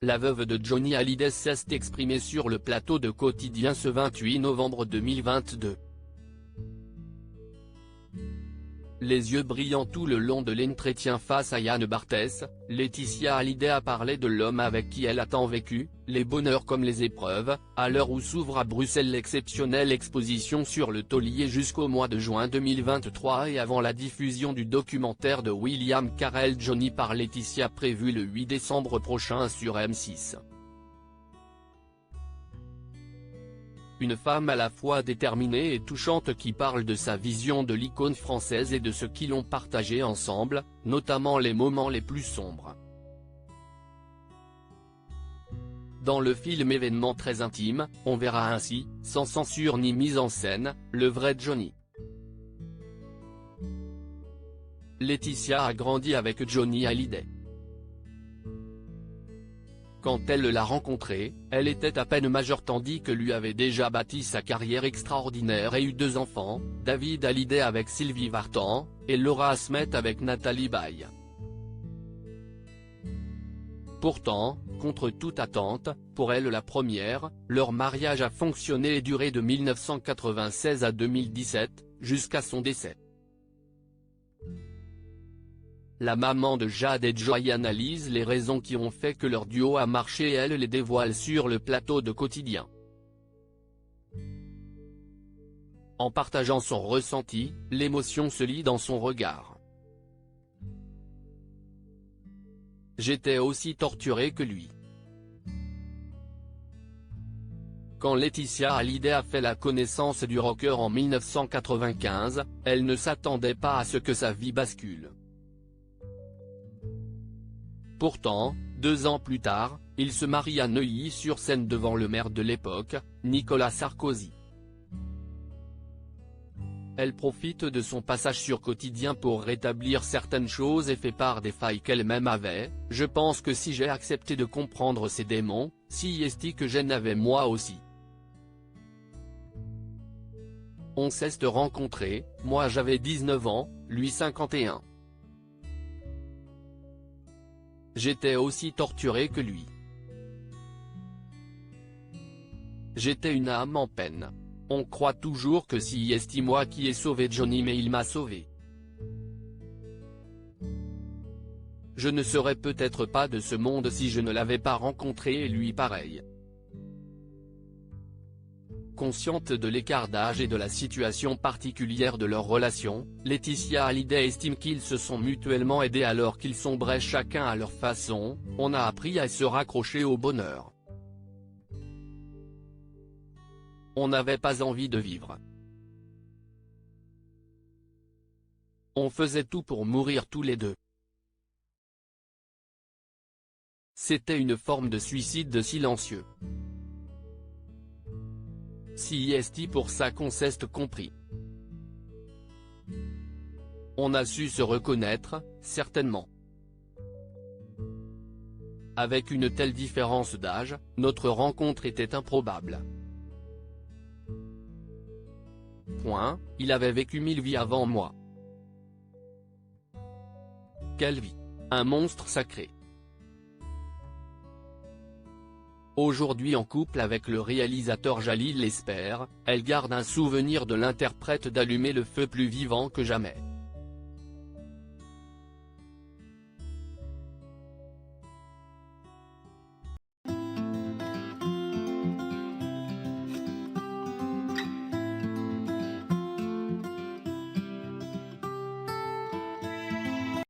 La veuve de Johnny Hallyday s'est exprimée sur le plateau de Quotidien ce 28 novembre 2022. Les yeux brillants tout le long de l'entretien face à Yann Barthès, Laetitia Hallyday a parlé de l'homme avec qui elle a tant vécu, les bonheurs comme les épreuves, à l'heure où s'ouvre à Bruxelles l'exceptionnelle exposition sur le taulier jusqu'au mois de juin 2023 et avant la diffusion du documentaire de William Carell Johnny par Laetitia prévu le 8 décembre prochain sur M6. Une femme à la fois déterminée et touchante qui parle de sa vision de l'icône française et de ce qu'ils ont partagé ensemble, notamment les moments les plus sombres. Dans le film événement très intime, on verra ainsi, sans censure ni mise en scène, le vrai Johnny. Laetitia a grandi avec Johnny Hallyday. Quand elle l'a rencontré, elle était à peine majeure tandis que lui avait déjà bâti sa carrière extraordinaire et eu 2 enfants, David Hallyday avec Sylvie Vartan, et Laura Smet avec Nathalie Baye. Pourtant, contre toute attente, pour elle la première, leur mariage a fonctionné et duré de 1996 à 2017, jusqu'à son décès. La maman de Jade et Joy analyse les raisons qui ont fait que leur duo a marché et elle les dévoile sur le plateau de Quotidien. En partageant son ressenti, l'émotion se lit dans son regard. J'étais aussi torturée que lui. Quand Laetitia Hallyday a fait la connaissance du rocker en 1995, elle ne s'attendait pas à ce que sa vie bascule. Pourtant, 2 ans plus tard, il se marie à Neuilly-sur-Seine devant le maire de l'époque, Nicolas Sarkozy. Elle profite de son passage sur Quotidien pour rétablir certaines choses et fait part des failles qu'elle-même avait. Je pense que si j'ai accepté de comprendre ces démons, si est-ce que j'en avais moi aussi. On s'est rencontrés, moi j'avais 19 ans, lui 51. J'étais aussi torturée que lui. J'étais une âme en peine. On croit toujours que c'est moi qui ai sauvé Johnny mais il m'a sauvé. Je ne serais peut-être pas de ce monde si je ne l'avais pas rencontré et lui pareil. Consciente de l'écart d'âge et de la situation particulière de leur relation, Laetitia Hallyday estime qu'ils se sont mutuellement aidés alors qu'ils sombraient chacun à leur façon. On a appris à se raccrocher au bonheur. On n'avait pas envie de vivre. On faisait tout pour mourir tous les deux. C'était une forme de suicide silencieux. Si est pour ça qu'on s'est compris. On a su se reconnaître, certainement. Avec une telle différence d'âge, notre rencontre était improbable. Il avait vécu 1000 vies avant moi. Quelle vie! Un monstre sacré. Aujourd'hui en couple avec le réalisateur Jalil Lesper, elle garde un souvenir de l'interprète d'allumer le feu plus vivant que jamais.